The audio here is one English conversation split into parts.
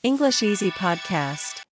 English Easy Podcast.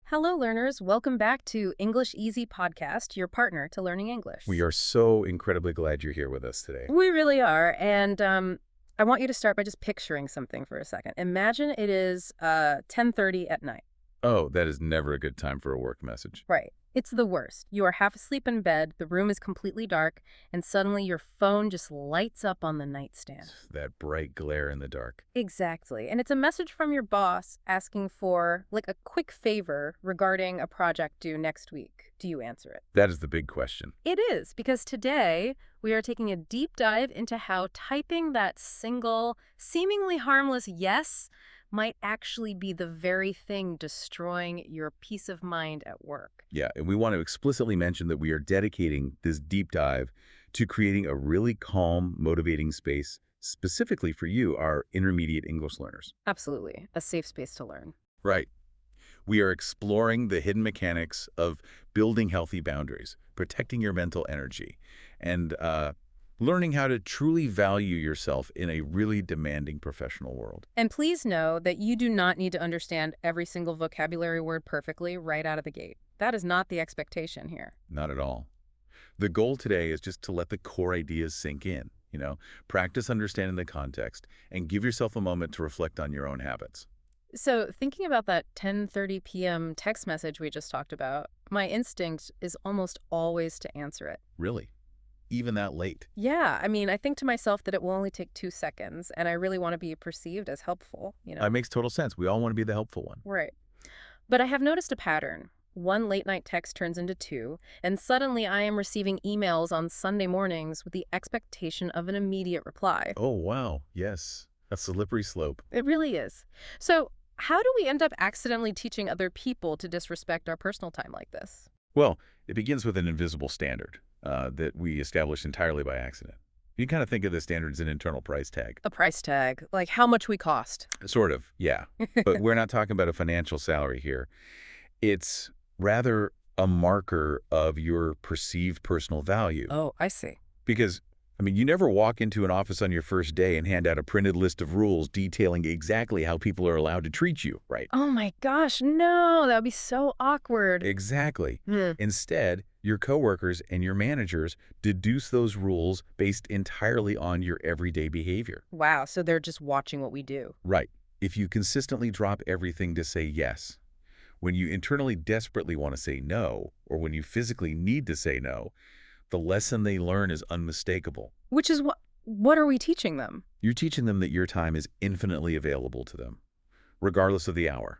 Hello, learners. Welcome back to English Easy Podcast, your partner to learning English. We are so incredibly glad you're here with us today. We really are. And I want you to start by just picturing something for a second. Imagine it is 10:30 at night. Oh, that is never a good time for a work message. Right. It's the worst. You are half asleep in bed, the room is completely dark, and suddenly your phone just lights up on the nightstand. That bright glare in the dark. Exactly. And it's a message from your boss asking for, like, a quick favor regarding a project due next week. Do you answer it? That is the big question. It is, because today we are taking a deep dive into how typing that single, seemingly harmless yes might actually be the very thing destroying your peace of mind at work. Yeah, and we want to explicitly mention that we are dedicating this deep dive to creating a really calm, motivating space specifically for you, our intermediate English learners. Absolutely. A safe space to learn. Right. We are exploring the hidden mechanics of building healthy boundaries, protecting your mental energy, and learning how to truly value yourself in a really demanding professional world. And please know that you do not need to understand every single vocabulary word perfectly right out of the gate. That is not the expectation here. Not at all. The goal today is just to let the core ideas sink in, practice understanding the context, and give yourself a moment to reflect on your own habits. So thinking about that 10:30 p.m. text message we just talked about, my instinct is almost always to answer it. Really? Even that late? Yeah, I think to myself that it will only take 2 seconds, and I really want to be perceived as helpful, That makes total sense. We all want to be the helpful one. Right. But I have noticed a pattern. One late-night text turns into 2, and suddenly I am receiving emails on Sunday mornings with the expectation of an immediate reply. Oh, wow. Yes. A slippery slope. It really is. So how do we end up accidentally teaching other people to disrespect our personal time like this? Well, it begins with an invisible standard that we establish entirely by accident. You kind of think of the standard as an internal price tag. A price tag, like how much we cost. Sort of, yeah. But we're not talking about a financial salary here. It's rather a marker of your perceived personal value. Oh, I see. Because, you never walk into an office on your first day and hand out a printed list of rules detailing exactly how people are allowed to treat you, right? Oh my gosh, no, that would be so awkward. Exactly. Instead, your coworkers and your managers deduce those rules based entirely on your everyday behavior. Wow, so they're just watching what we do. Right. If you consistently drop everything to say yes, when you internally desperately want to say no, or when you physically need to say no, the lesson they learn is unmistakable. Which is what are we teaching them? You're teaching them that your time is infinitely available to them, regardless of the hour.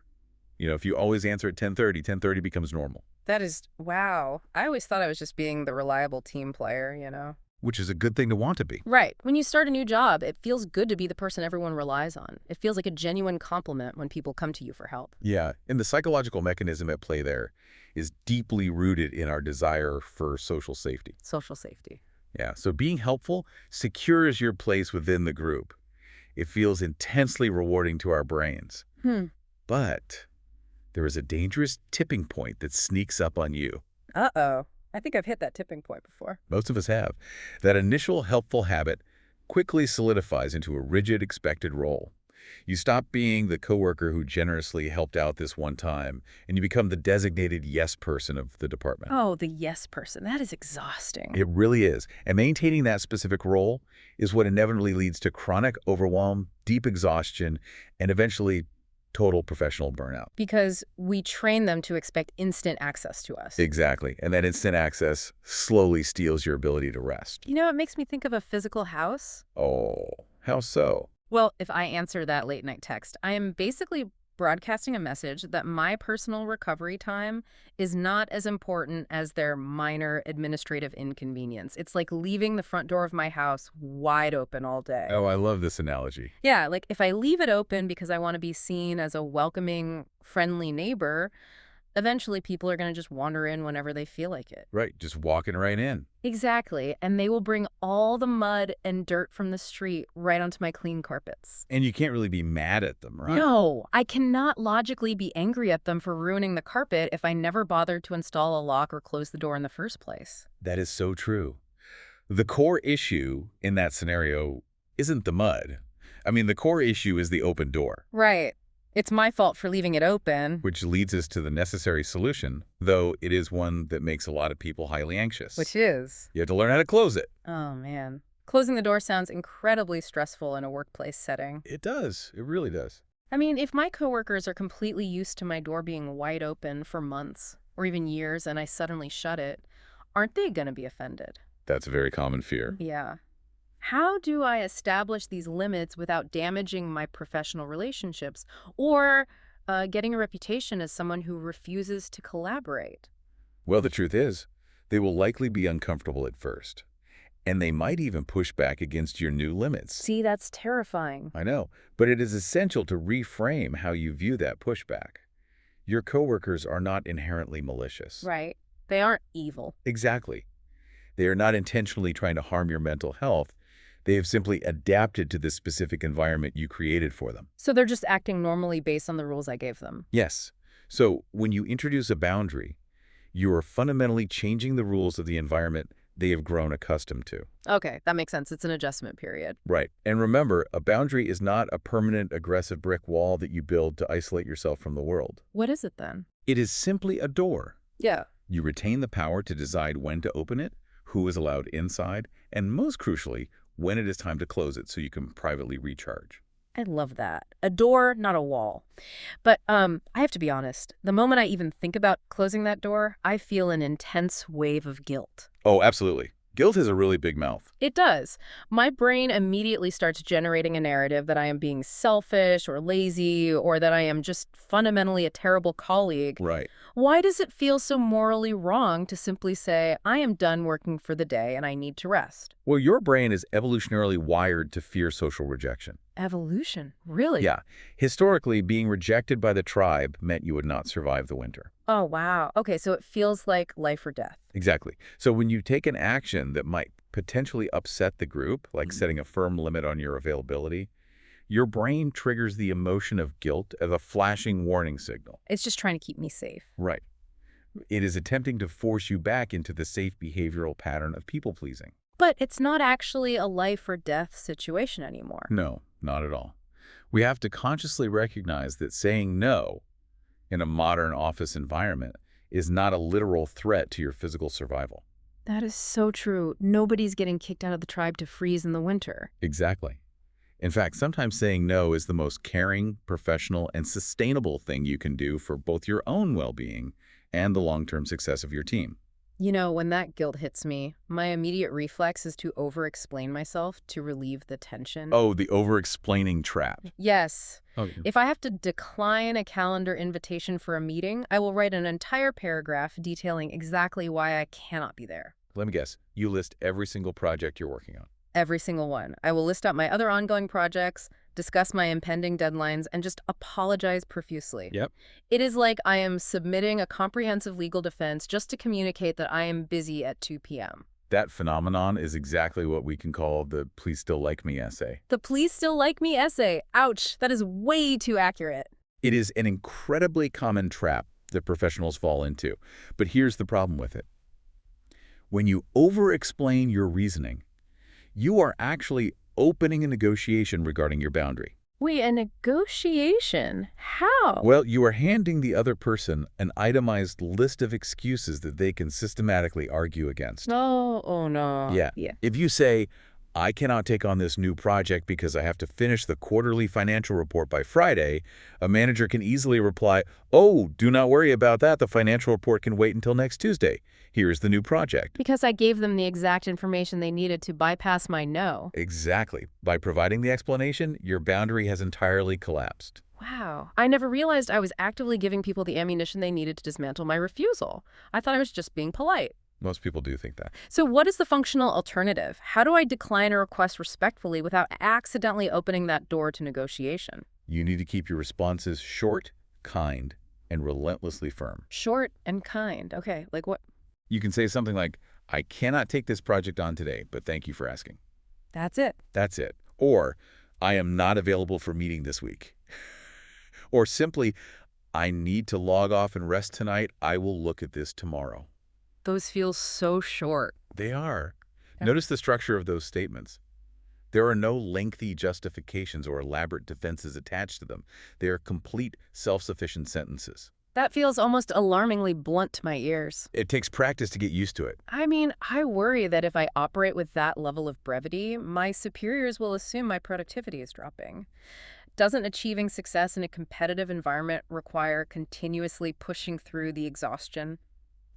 If you always answer at 10:30, 10:30 becomes normal. That is, wow. I always thought I was just being the reliable team player. Which is a good thing to want to be. Right. When you start a new job, it feels good to be the person everyone relies on. It feels like a genuine compliment when people come to you for help. Yeah, and the psychological mechanism at play there is deeply rooted in our desire for social safety. Social safety. Yeah, so being helpful secures your place within the group. It feels intensely rewarding to our brains. But there is a dangerous tipping point that sneaks up on you. Uh-oh. I think I've hit that tipping point before. Most of us have. That initial helpful habit quickly solidifies into a rigid, expected role. You stop being the coworker who generously helped out this one time, and you become the designated yes person of the department. Oh, the yes person. That is exhausting. It really is. And maintaining that specific role is what inevitably leads to chronic overwhelm, deep exhaustion, and eventually total professional burnout. Because we train them to expect instant access to us. Exactly. And that instant access slowly steals your ability to rest. It makes me think of a physical house. Oh, how so? Well, if I answer that late night text, I am basically broadcasting a message that my personal recovery time is not as important as their minor administrative inconvenience. It's like leaving the front door of my house wide open all day. Oh, I love this analogy. Yeah, like if I leave it open because I want to be seen as a welcoming, friendly neighbor, eventually people are going to just wander in whenever they feel like it. Right, just walking right in. Exactly, and they will bring all the mud and dirt from the street right onto my clean carpets. And you can't really be mad at them, right? No, I cannot logically be angry at them for ruining the carpet if I never bothered to install a lock or close the door in the first place. That is so true. The core issue in that scenario isn't the mud. The core issue is the open door. Right. It's my fault for leaving it open. Which leads us to the necessary solution, though it is one that makes a lot of people highly anxious. Which is? You have to learn how to close it. Oh, man. Closing the door sounds incredibly stressful in a workplace setting. It does. It really does. I mean, if my coworkers are completely used to my door being wide open for months or even years and I suddenly shut it, aren't they going to be offended? That's a very common fear. Yeah. How do I establish these limits without damaging my professional relationships or getting a reputation as someone who refuses to collaborate? Well, the truth is, they will likely be uncomfortable at first. And they might even push back against your new limits. See, that's terrifying. I know, but it is essential to reframe how you view that pushback. Your coworkers are not inherently malicious. Right. They aren't evil. Exactly. They are not intentionally trying to harm your mental health. They have simply adapted to the specific environment you created for them. So they're just acting normally based on the rules I gave them. Yes. So when you introduce a boundary, you are fundamentally changing the rules of the environment they have grown accustomed to. Okay, that makes sense. It's an adjustment period. Right. And remember, a boundary is not a permanent aggressive brick wall that you build to isolate yourself from the world. What is it then? It is simply a door. Yeah. You retain the power to decide when to open it, who is allowed inside, and most crucially, when it is time to close it so you can privately recharge. I love that. A door, not a wall. But I have to be honest. The moment I even think about closing that door, I feel an intense wave of guilt. Oh, absolutely. Guilt has a really big mouth. It does. My brain immediately starts generating a narrative that I am being selfish or lazy or that I am just fundamentally a terrible colleague. Right. Why does it feel so morally wrong to simply say, I am done working for the day and I need to rest? Well, your brain is evolutionarily wired to fear social rejection. Evolution? Really? Yeah. Historically, being rejected by the tribe meant you would not survive the winter. Oh, wow. Okay, so it feels like life or death. Exactly. So when you take an action that might potentially upset the group, like setting a firm limit on your availability, your brain triggers the emotion of guilt as a flashing warning signal. It's just trying to keep me safe. Right. It is attempting to force you back into the safe behavioral pattern of people-pleasing. But it's not actually a life or death situation anymore. No, not at all. We have to consciously recognize that saying no in a modern office environment is not a literal threat to your physical survival. That is so true. Nobody's getting kicked out of the tribe to freeze in the winter. Exactly. In fact, sometimes saying no is the most caring, professional, and sustainable thing you can do for both your own well-being and the long-term success of your team. You know, when that guilt hits me, my immediate reflex is to over-explain myself to relieve the tension. Oh, the over-explaining trap. Yes. Oh, If I have to decline a calendar invitation for a meeting, I will write an entire paragraph detailing exactly why I cannot be there. let me guess. You list every single project you're working on. Every single one. I will list out my other ongoing projects, discuss my impending deadlines, and just apologize profusely. Yep. It is like I am submitting a comprehensive legal defense just to communicate that I am busy at 2 p.m. That phenomenon is exactly what we can call the "please still like me" essay. The please still like me essay. Ouch, that is way too accurate. It is an incredibly common trap that professionals fall into. But here's the problem with it. When you over-explain your reasoning, you are actually opening a negotiation regarding your boundary. Wait, a negotiation? How? Well, you are handing the other person an itemized list of excuses that they can systematically argue against. No, oh no. Yeah. If you say, I cannot take on this new project because I have to finish the quarterly financial report by Friday, a manager can easily reply, oh, do not worry about that. The financial report can wait until next Tuesday. Here's the new project. Because I gave them the exact information they needed to bypass my no. Exactly. By providing the explanation, your boundary has entirely collapsed. Wow. I never realized I was actively giving people the ammunition they needed to dismantle my refusal. I thought I was just being polite. Most people do think that. So what is the functional alternative? How do I decline a request respectfully without accidentally opening that door to negotiation? You need to keep your responses short, kind, and relentlessly firm. Short and kind. Okay, like what? You can say something like, I cannot take this project on today, but thank you for asking. That's it. That's it. Or, I am not available for meeting this week. Or simply, I need to log off and rest tonight. I will look at this tomorrow. Those feel so short. They are. Yeah. Notice the structure of those statements. There are no lengthy justifications or elaborate defenses attached to them. They are complete, self-sufficient sentences. That feels almost alarmingly blunt to my ears. It takes practice to get used to it. I mean, I worry that if I operate with that level of brevity, my superiors will assume my productivity is dropping. Doesn't achieving success in a competitive environment require continuously pushing through the exhaustion,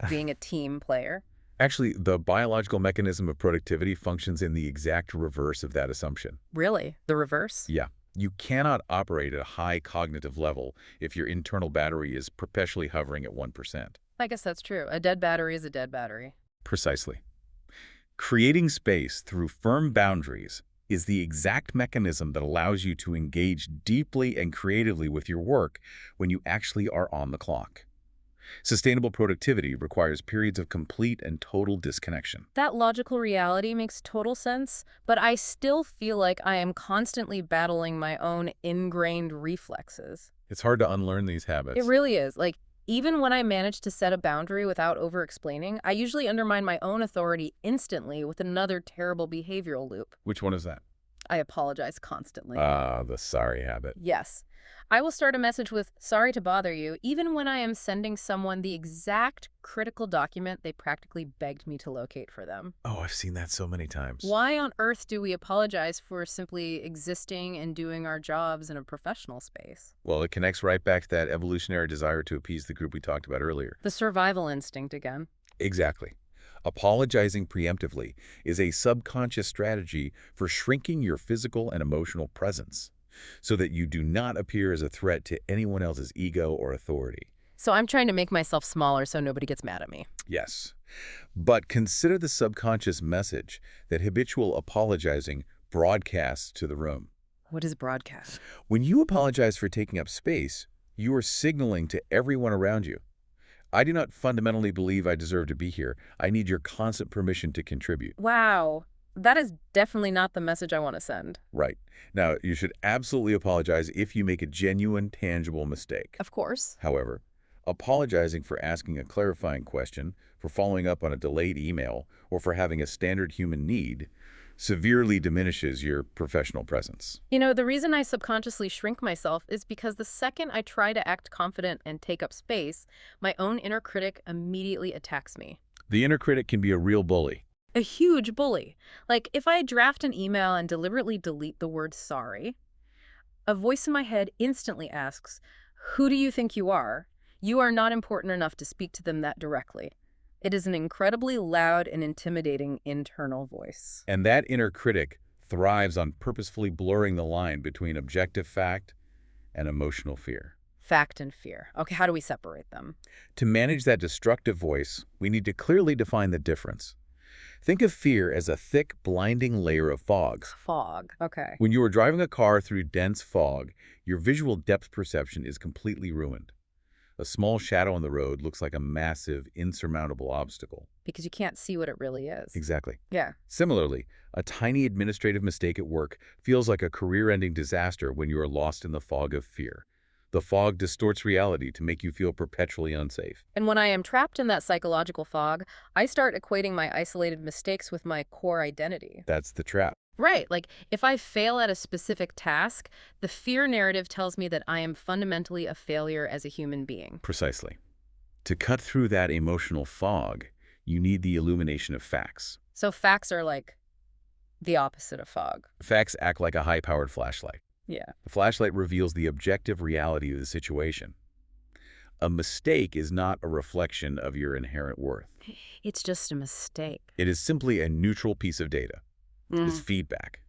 being a team player? Actually, the biological mechanism of productivity functions in the exact reverse of that assumption. Really? The reverse? Yeah. You cannot operate at a high cognitive level if your internal battery is perpetually hovering at 1%. I guess that's true. A dead battery is a dead battery. Precisely. Creating space through firm boundaries is the exact mechanism that allows you to engage deeply and creatively with your work when you actually are on the clock. Sustainable productivity requires periods of complete and total disconnection. That logical reality makes total sense, but I still feel like I am constantly battling my own ingrained reflexes. It's hard to unlearn these habits. It really is. Like, even when I manage to set a boundary without over-explaining, I usually undermine my own authority instantly with another terrible behavioral loop. Which one is that? I apologize constantly. The sorry habit. Yes. I will start a message with, "Sorry to bother you," even when I am sending someone the exact critical document they practically begged me to locate for them. Oh, I've seen that so many times. Why on earth do we apologize for simply existing and doing our jobs in a professional space? Well, it connects right back to that evolutionary desire to appease the group we talked about earlier. The survival instinct again. Exactly. Apologizing preemptively is a subconscious strategy for shrinking your physical and emotional presence so that you do not appear as a threat to anyone else's ego or authority. So I'm trying to make myself smaller so nobody gets mad at me. Yes. But consider the subconscious message that habitual apologizing broadcasts to the room. What is broadcast? When you apologize for taking up space, you are signaling to everyone around you, I do not fundamentally believe I deserve to be here. I need your constant permission to contribute. Wow. That is definitely not the message I want to send. Right. Now, you should absolutely apologize if you make a genuine, tangible mistake. Of course. However, apologizing for asking a clarifying question, for following up on a delayed email, or for having a standard human need severely diminishes your professional presence. You know, the reason I subconsciously shrink myself is because the second I try to act confident and take up space, my own inner critic immediately attacks me. The inner critic can be a real bully. A huge bully. Like, if I draft an email and deliberately delete the word sorry, a voice in my head instantly asks, "Who do you think you are? You are not important enough to speak to them that directly." It is an incredibly loud and intimidating internal voice. And that inner critic thrives on purposefully blurring the line between objective fact and emotional fear. Fact and fear. Okay, how do we separate them? To manage that destructive voice, we need to clearly define the difference. Think of fear as a thick, blinding layer of fog. Fog. Okay. When you are driving a car through dense fog, your visual depth perception is completely ruined. A small shadow on the road looks like a massive, insurmountable obstacle. Because you can't see what it really is. Exactly. Yeah. Similarly, a tiny administrative mistake at work feels like a career-ending disaster when you are lost in the fog of fear. The fog distorts reality to make you feel perpetually unsafe. And when I am trapped in that psychological fog, I start equating my isolated mistakes with my core identity. That's the trap. Right. Like, if I fail at a specific task, the fear narrative tells me that I am fundamentally a failure as a human being. Precisely. To cut through that emotional fog, you need the illumination of facts. So facts are like the opposite of fog. Facts act like a high-powered flashlight. Yeah. The flashlight reveals the objective reality of the situation. A mistake is not a reflection of your inherent worth. It's just a mistake. It is simply a neutral piece of data. It's feedback.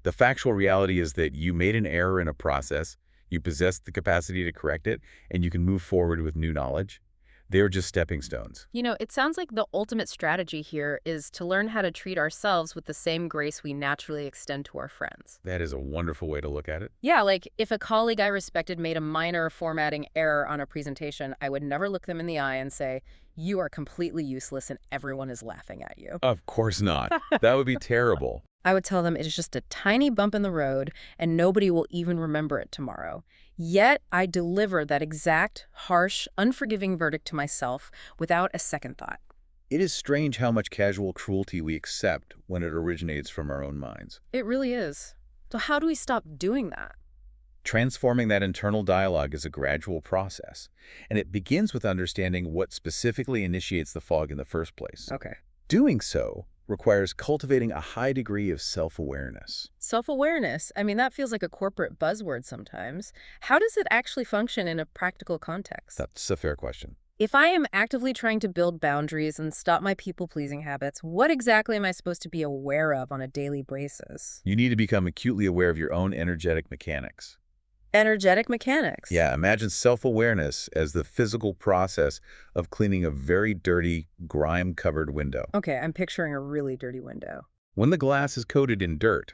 The factual reality is that you made an error in a process, you possess the capacity to correct it, and you can move forward with new knowledge. They're just stepping stones. You know, it sounds like the ultimate strategy here is to learn how to treat ourselves with the same grace we naturally extend to our friends. That is a wonderful way to look at it. Yeah, like if a colleague I respected made a minor formatting error on a presentation, I would never look them in the eye and say, "You are completely useless and everyone is laughing at you." Of course not. That would be terrible. I would tell them it is just a tiny bump in the road and nobody will even remember it tomorrow. Yet I deliver that exact, harsh, unforgiving verdict to myself without a second thought. It is strange how much casual cruelty we accept when it originates from our own minds. It really is. So how do we stop doing that? Transforming that internal dialogue is a gradual process, and it begins with understanding what specifically initiates the fog in the first place. Okay. Doing so requires cultivating a high degree of self-awareness. Self-awareness, I mean, that feels like a corporate buzzword sometimes. How does it actually function in a practical context? That's a fair question. If I am actively trying to build boundaries and stop my people-pleasing habits, what exactly am I supposed to be aware of on a daily basis? You need to become acutely aware of your own energetic mechanics. Energetic mechanics. Yeah, imagine self-awareness as the physical process of cleaning a very dirty, grime-covered window. Okay, I'm picturing a really dirty window. When the glass is coated in dirt,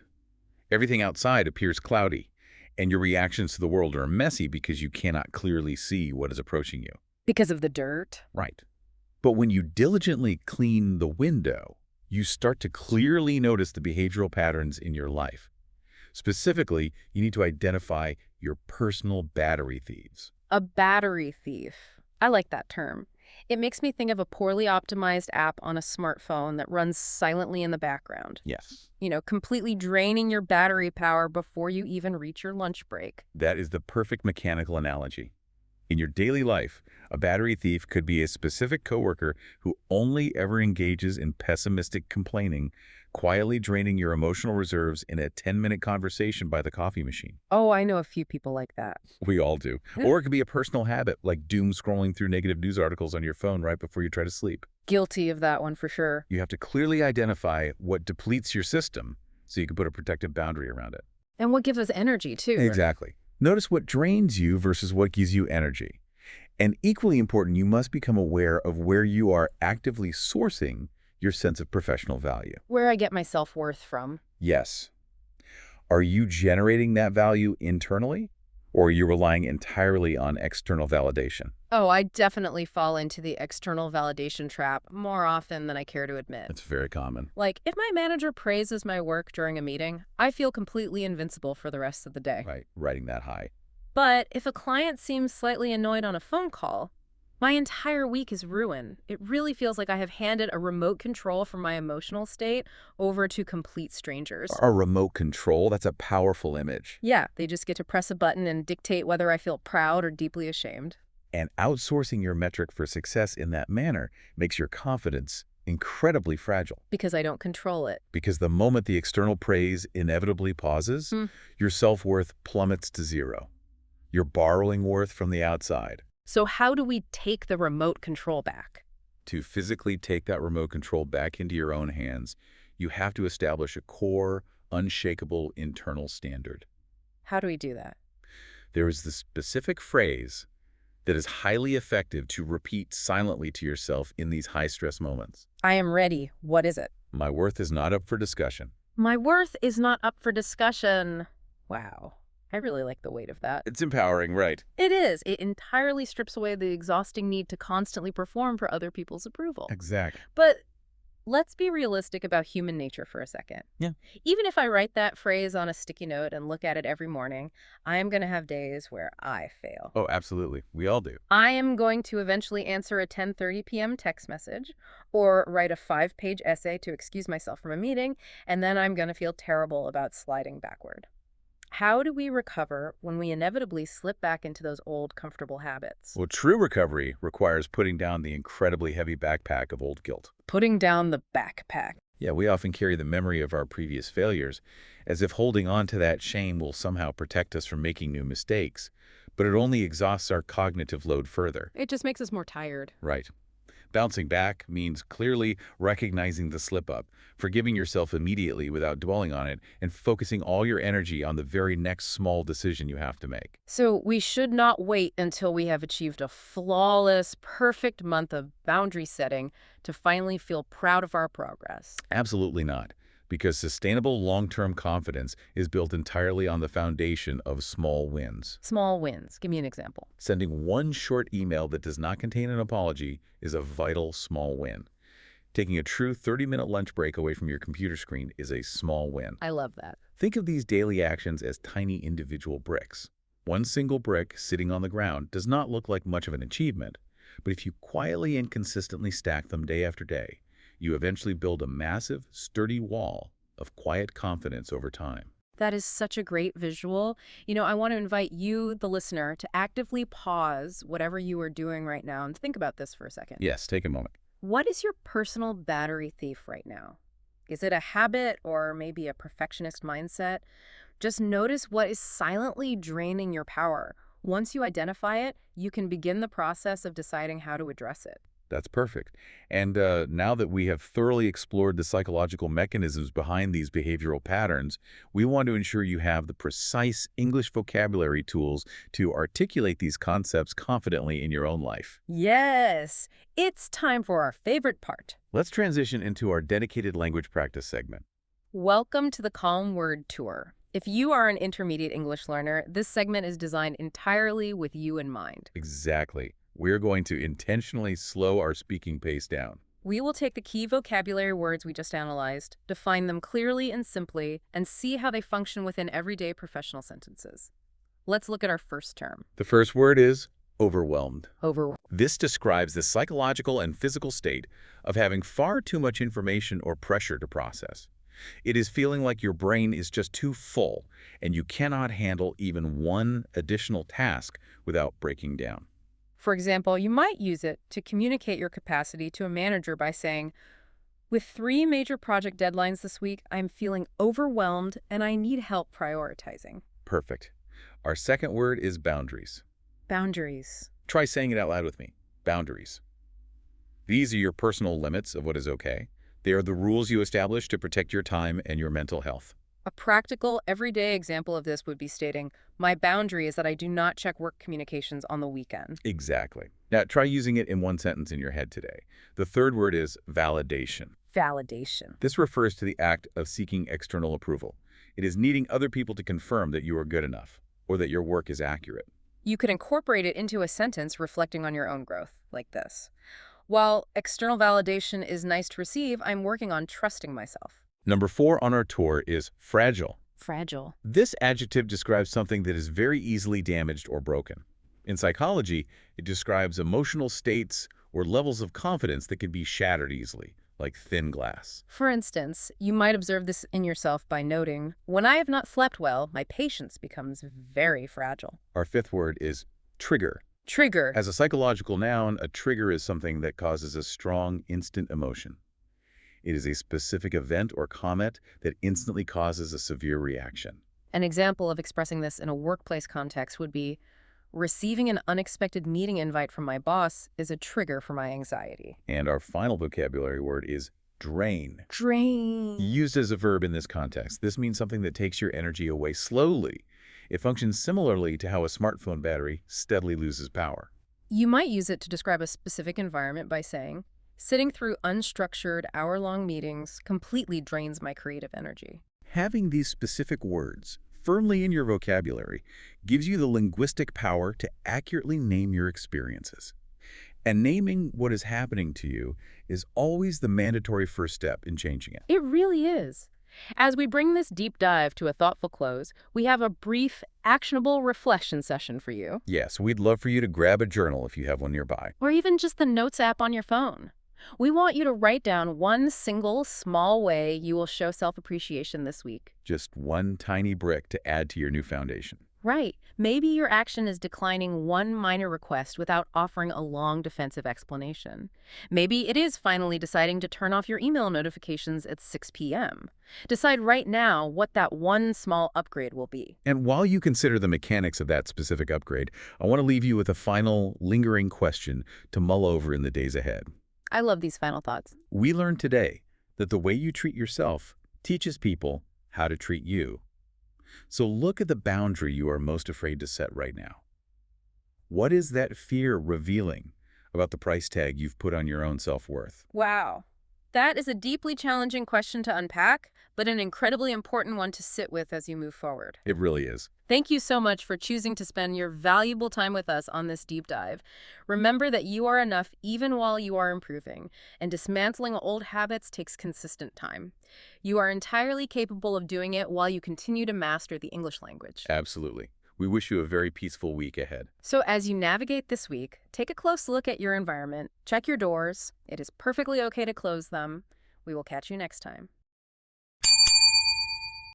everything outside appears cloudy, and your reactions to the world are messy because you cannot clearly see what is approaching you. Because of the dirt? Right. But when you diligently clean the window, you start to clearly notice the behavioral patterns in your life. Specifically, you need to identify your personal battery thieves. A battery thief. I like that term. It makes me think of a poorly optimized app on a smartphone that runs silently in the background. Yes. You know, completely draining your battery power before you even reach your lunch break. That is the perfect mechanical analogy. In your daily life, a battery thief could be a specific coworker who only ever engages in pessimistic complaining, quietly draining your emotional reserves in a 10-minute conversation by the coffee machine. Oh, I know a few people like that. We all do. Or it could be a personal habit, like doom scrolling through negative news articles on your phone right before you try to sleep. Guilty of that one for sure. You have to clearly identify what depletes your system so you can put a protective boundary around it. And what gives us energy, too. Right? Exactly. Notice what drains you versus what gives you energy. And equally important, you must become aware of where you are actively sourcing your sense of professional value. Where I get my self-worth from. Yes. Are you generating that value internally, or are you relying entirely on external validation? Oh, I definitely fall into the external validation trap more often than I care to admit. That's very common. Like, if my manager praises my work during a meeting, I feel completely invincible for the rest of the day. Right, riding that high. But if a client seems slightly annoyed on a phone call, my entire week is ruined. It really feels like I have handed a remote control for my emotional state over to complete strangers. A remote control, that's a powerful image. Yeah, they just get to press a button and dictate whether I feel proud or deeply ashamed. And outsourcing your metric for success in that manner makes your confidence incredibly fragile. Because I don't control it. Because the moment the external praise inevitably pauses, your self-worth plummets to zero. You're borrowing worth from the outside. So how do we take the remote control back? To physically take that remote control back into your own hands, you have to establish a core, unshakable internal standard. How do we do that? There is the specific phrase that is highly effective to repeat silently to yourself in these high-stress moments. I am ready. What is it? My worth is not up for discussion. My worth is not up for discussion. Wow. I really like the weight of that. It's empowering, right? It is. It entirely strips away the exhausting need to constantly perform for other people's approval. Exactly. But let's be realistic about human nature for a second. Yeah. Even if I write that phrase on a sticky note and look at it every morning, I am going to have days where I fail. Oh, absolutely. We all do. I am going to eventually answer a 10:30 p.m. text message or write a 5-page essay to excuse myself from a meeting, and then I'm going to feel terrible about sliding backward. How do we recover when we inevitably slip back into those old, comfortable habits? Well, true recovery requires putting down the incredibly heavy backpack of old guilt. Putting down the backpack. Yeah, we often carry the memory of our previous failures, as if holding on to that shame will somehow protect us from making new mistakes. But it only exhausts our cognitive load further. It just makes us more tired. Right. Bouncing back means clearly recognizing the slip-up, forgiving yourself immediately without dwelling on it, and focusing all your energy on the very next small decision you have to make. So we should not wait until we have achieved a flawless, perfect month of boundary setting to finally feel proud of our progress. Absolutely not, because sustainable long-term confidence is built entirely on the foundation of small wins. Small wins. Give me an example. Sending one short email that does not contain an apology is a vital small win. Taking a true 30-minute lunch break away from your computer screen is a small win. I love that. Think of these daily actions as tiny individual bricks. One single brick sitting on the ground does not look like much of an achievement, But if you quietly and consistently stack them day after day, you eventually build a massive, sturdy wall of quiet confidence over time. That is such a great visual. I want to invite you, the listener, to actively pause whatever you are doing right now and think about this for a second. Yes, take a moment. What is your personal battery thief right now? Is it a habit or maybe a perfectionist mindset? Just notice what is silently draining your power. Once you identify it, you can begin the process of deciding how to address it. That's perfect. And now that we have thoroughly explored the psychological mechanisms behind these behavioral patterns, we want to ensure you have the precise English vocabulary tools to articulate these concepts confidently in your own life. Yes, it's time for our favorite part. Let's transition into our dedicated language practice segment. Welcome to the Calm Word Tour. If you are an intermediate English learner, this segment is designed entirely with you in mind. Exactly. We're going to intentionally slow our speaking pace down. We will take the key vocabulary words we just analyzed, define them clearly and simply, and see how they function within everyday professional sentences. Let's look at our first term. The first word is overwhelmed. Overwhelmed. This describes the psychological and physical state of having far too much information or pressure to process. It is feeling like your brain is just too full and you cannot handle even one additional task without breaking down. For example, you might use it to communicate your capacity to a manager by saying, "With 3 major project deadlines this week, I'm feeling overwhelmed and I need help prioritizing." Perfect. Our second word is boundaries. Boundaries. Try saying it out loud with me. Boundaries. These are your personal limits of what is okay. They are the rules you establish to protect your time and your mental health. A practical, everyday example of this would be stating, "My boundary is that I do not check work communications on the weekend." Exactly. Now, try using it in one sentence in your head today. The third word is validation. Validation. This refers to the act of seeking external approval. It is needing other people to confirm that you are good enough or that your work is accurate. You could incorporate it into a sentence reflecting on your own growth, like this. "While external validation is nice to receive, I'm working on trusting myself." Number 4 on our tour is fragile. Fragile. This adjective describes something that is very easily damaged or broken. In psychology, it describes emotional states or levels of confidence that can be shattered easily, like thin glass. For instance, you might observe this in yourself by noting, "When I have not slept well, my patience becomes very fragile." Our fifth word is trigger. Trigger. As a psychological noun, a trigger is something that causes a strong, instant emotion. It is a specific event or comment that instantly causes a severe reaction. An example of expressing this in a workplace context would be, "Receiving an unexpected meeting invite from my boss is a trigger for my anxiety." And our final vocabulary word is drain. Drain. Used as a verb in this context, this means something that takes your energy away slowly. It functions similarly to how a smartphone battery steadily loses power. You might use it to describe a specific environment by saying, "Sitting through unstructured, hour-long meetings completely drains my creative energy." Having these specific words firmly in your vocabulary gives you the linguistic power to accurately name your experiences. And naming what is happening to you is always the mandatory first step in changing it. It really is. As we bring this deep dive to a thoughtful close, we have a brief, actionable reflection session for you. Yes, we'd love for you to grab a journal if you have one nearby. Or even just the Notes app on your phone. We want you to write down one single, small way you will show self-appreciation this week. Just one tiny brick to add to your new foundation. Right. Maybe your action is declining one minor request without offering a long defensive explanation. Maybe it is finally deciding to turn off your email notifications at 6 p.m. Decide right now what that one small upgrade will be. And while you consider the mechanics of that specific upgrade, I want to leave you with a final, lingering question to mull over in the days ahead. I love these final thoughts. We learned today that the way you treat yourself teaches people how to treat you. So look at the boundary you are most afraid to set right now. What is that fear revealing about the price tag you've put on your own self-worth? Wow. That is a deeply challenging question to unpack, but an incredibly important one to sit with as you move forward. It really is. Thank you so much for choosing to spend your valuable time with us on this deep dive. Remember that you are enough even while you are improving, and dismantling old habits takes consistent time. You are entirely capable of doing it while you continue to master the English language. Absolutely. We wish you a very peaceful week ahead. So as you navigate this week, take a close look at your environment. Check your doors. It is perfectly okay to close them. We will catch you next time.